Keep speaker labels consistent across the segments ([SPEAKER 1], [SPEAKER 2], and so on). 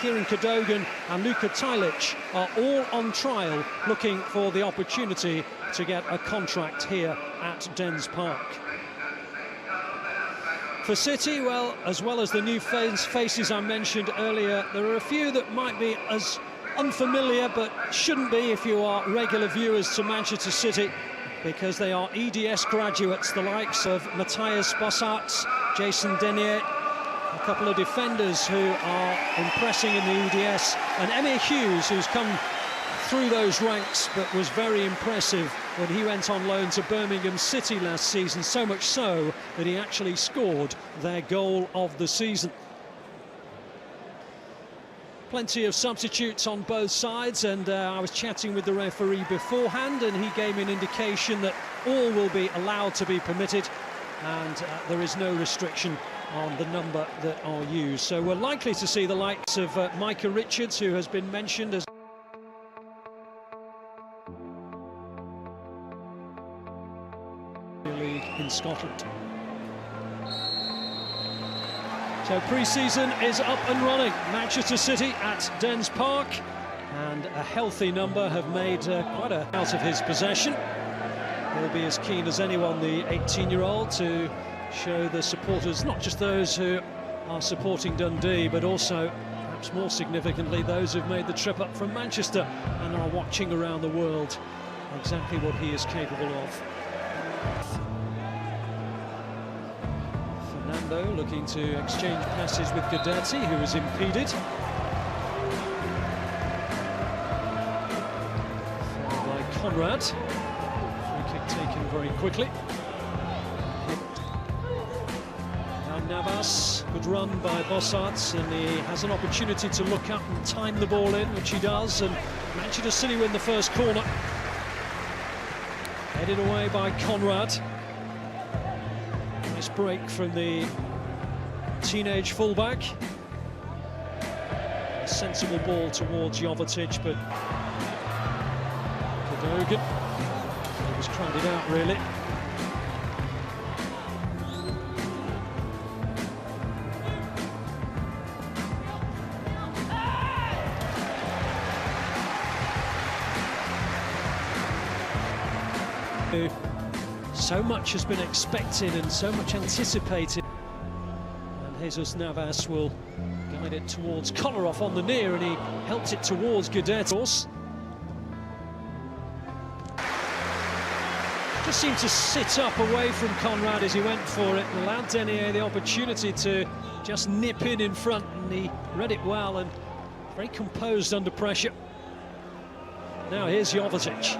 [SPEAKER 1] Kieran Cadogan and Luka Tilic are all on trial, looking for the opportunity to get a contract here at Dens Park. For City, well as the new faces I mentioned earlier, there are a few that might be as unfamiliar but shouldn't be if you are regular viewers to Manchester City, because they are EDS graduates, the likes of Matthias Bossarts, Jason Denier, a couple of defenders who are impressing in the EDS, and Emir Hughes, who's come through those ranks but was very impressive when he went on loan to Birmingham City last season, so much so that he actually scored their goal of the season. Plenty of substitutes on both sides, and I was chatting with the referee beforehand, and he gave me an indication that all will be allowed to be permitted, and there is no restriction on the number that are used. So we're likely to see the likes of Micah Richards, who has been mentioned as league in Scotland. So pre-season is up and running. Manchester City at Dens Park, and a healthy number have made quite a out of his possession. He'll be as keen as anyone, the 18-year-old, to show the supporters, not just those who are supporting Dundee, but also, perhaps more significantly, those who've made the trip up from Manchester and are watching around the world, exactly what he is capable of. Fernando looking to exchange passes with Guidetti, who is impeded. Followed by Konrad. Free kick taken very quickly. Now Navas, good run by Bossarts, and he has an opportunity to look up and time the ball in, which he does, and Manchester City win the first corner. Headed away by Konrad. Nice break from the teenage fullback. A sensible ball towards Jovetic, but Cadogan, he was crowded out really. So much has been expected and so much anticipated, and Jesus Navas will guide it towards Kolarov on the near, and he helps it towards Guidetti. Just seemed to sit up away from Konrad as he went for it, and allowed Denier the opportunity to just nip in front, and he read it well and very composed under pressure. Now here's Jovetic.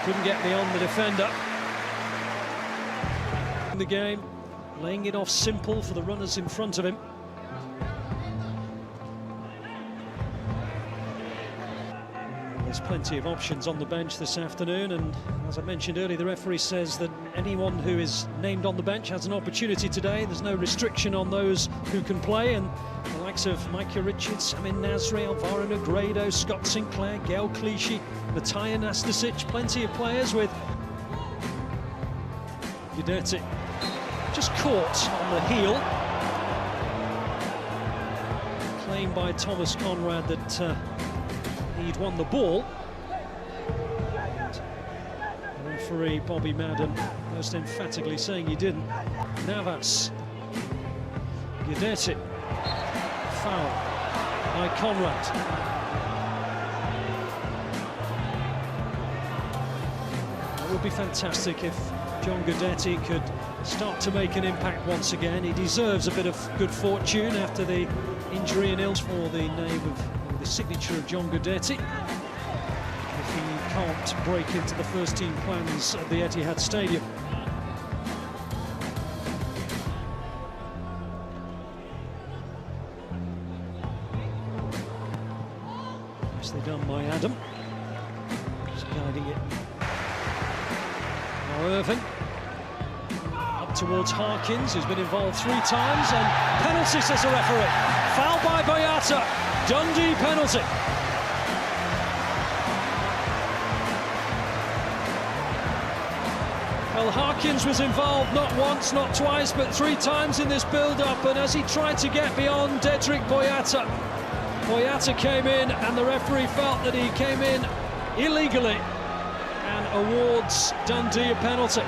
[SPEAKER 1] Couldn't get beyond the defender. In the game, laying it off simple for the runners in front of him. There's plenty of options on the bench this afternoon, and as I mentioned earlier, the referee says that anyone who is named on the bench has an opportunity today. There's no restriction on those who can play, and the likes of Micah Richards, Amin Nasri, Alvaro Negredo, Scott Sinclair, Gael Clichy, Matija Nastasic, plenty of players with Guidetti just caught on the heel. Claim by Thomas Konrad that he'd won the ball. The referee Bobby Madden most emphatically saying he didn't. Navas, Guidetti, foul by Konrad. It would be fantastic if John Guidetti could start to make an impact once again. He deserves a bit of good fortune after the injury and illness for the name of the signature of John Guidetti. If he can't break into the first team plans at the Etihad Stadium. Nicely done by Adam. Just guiding it. Now Irving. Towards Harkins, who's been involved 3 times, and penalty, says the referee. Foul by Boyata. Dundee penalty. Well, Harkins was involved not once, not twice, but 3 times in this build-up, and as he tried to get beyond Dedrick Boyata, Boyata came in and the referee felt that he came in illegally and awards Dundee a penalty.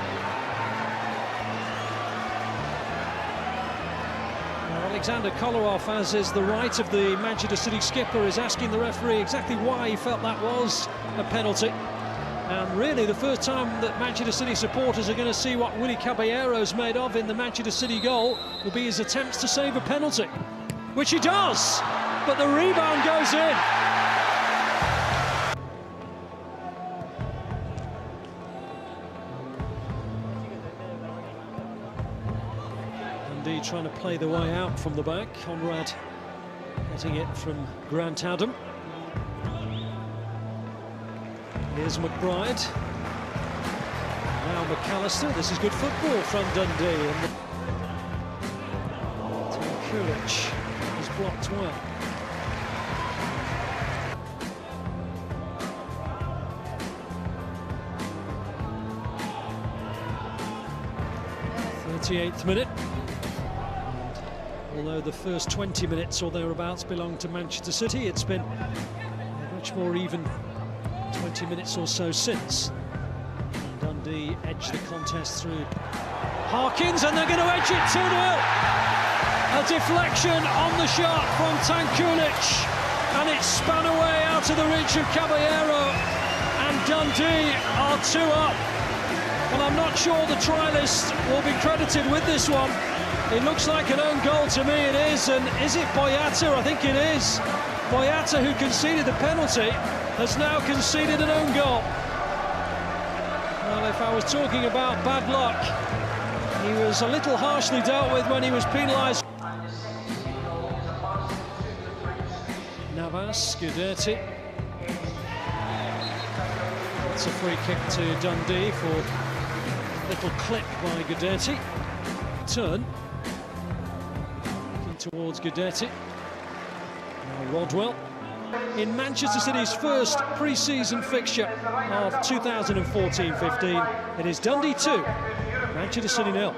[SPEAKER 1] Now, Alexander Kolarov, as is the right of the Manchester City skipper, is asking the referee exactly why he felt that was a penalty. And really the first time that Manchester City supporters are going to see what Willy Caballero's made of in the Manchester City goal will be his attempts to save a penalty, which he does, but the rebound goes in. Dundee trying to play the way out from the back. Konrad getting it from Grant Adam. Here's McBride. Now McAllister. This is good football from Dundee. And Kulic is blocked well. And 38th minute. And although the first 20 minutes or thereabouts belonged to Manchester City, it's been much more even 20 minutes or so since. And Dundee edged the contest through Harkins, and they're going to edge it 2-0. A deflection on the shot from Kulic, and it's spun away out of the reach of Caballero, and Dundee are 2 up. Well, I'm not sure the trialist will be credited with this one. It looks like an own goal to me, it is, and is it Boyata? I think it is. Boyata, who conceded the penalty, has now conceded an own goal. Well, if I was talking about bad luck, he was a little harshly dealt with when he was penalised. Navas, Guidetti. It's a free kick to Dundee for a little clip by Guidetti. Turn. Looking towards Guidetti. Now Rodwell. In Manchester City's first pre-season fixture of 2014-15, it is Dundee 2, Manchester City 0.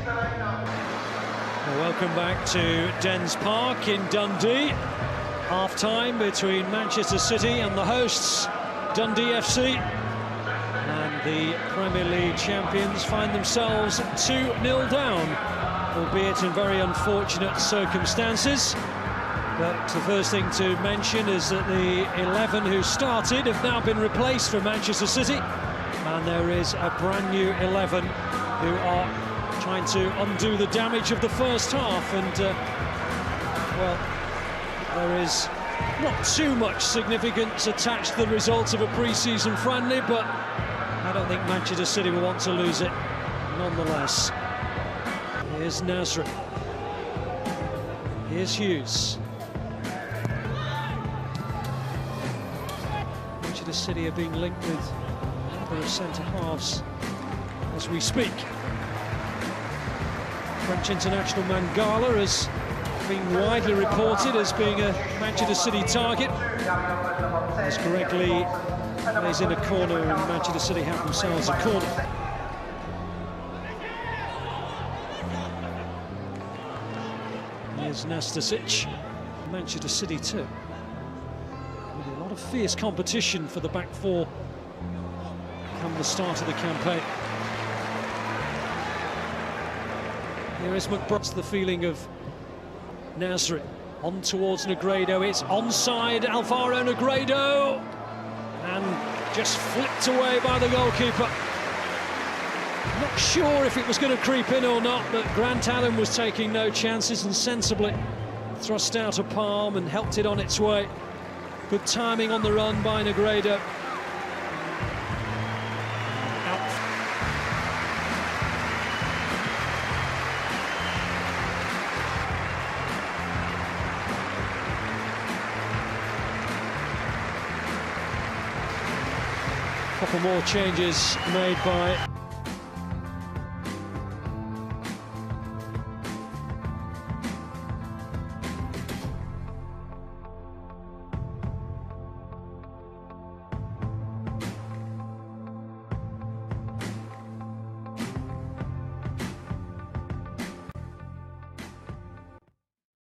[SPEAKER 1] Well, welcome back to Dens Park in Dundee. Half-time between Manchester City and the hosts, Dundee FC. And the Premier League champions find themselves 2-0 down, albeit in very unfortunate circumstances. But the first thing to mention is that the 11 who started have now been replaced for Manchester City, and there is a brand new 11 who are trying to undo the damage of the first half. And well, there is not too much significance attached to the results of a pre-season friendly, but I don't think Manchester City will want to lose it nonetheless. Here's Nasri. Here's Hughes. Manchester City are being linked with a number of centre-halves as we speak. French international Mangala has been widely reported as being a Manchester City target, as Greg Lee plays in a corner and Manchester City have themselves a corner. Here's Nastasic, Manchester City 2. With a lot of fierce competition for the back four come the start of the campaign. Here is McBride, the feeling of Nasri. On towards Negredo, it's onside, Alvaro Negredo, and just flicked away by the goalkeeper. Not sure if it was going to creep in or not, but Grant Adam was taking no chances and sensibly thrust out a palm and helped it on its way. Good timing on the run by Negredo. Couple more changes made by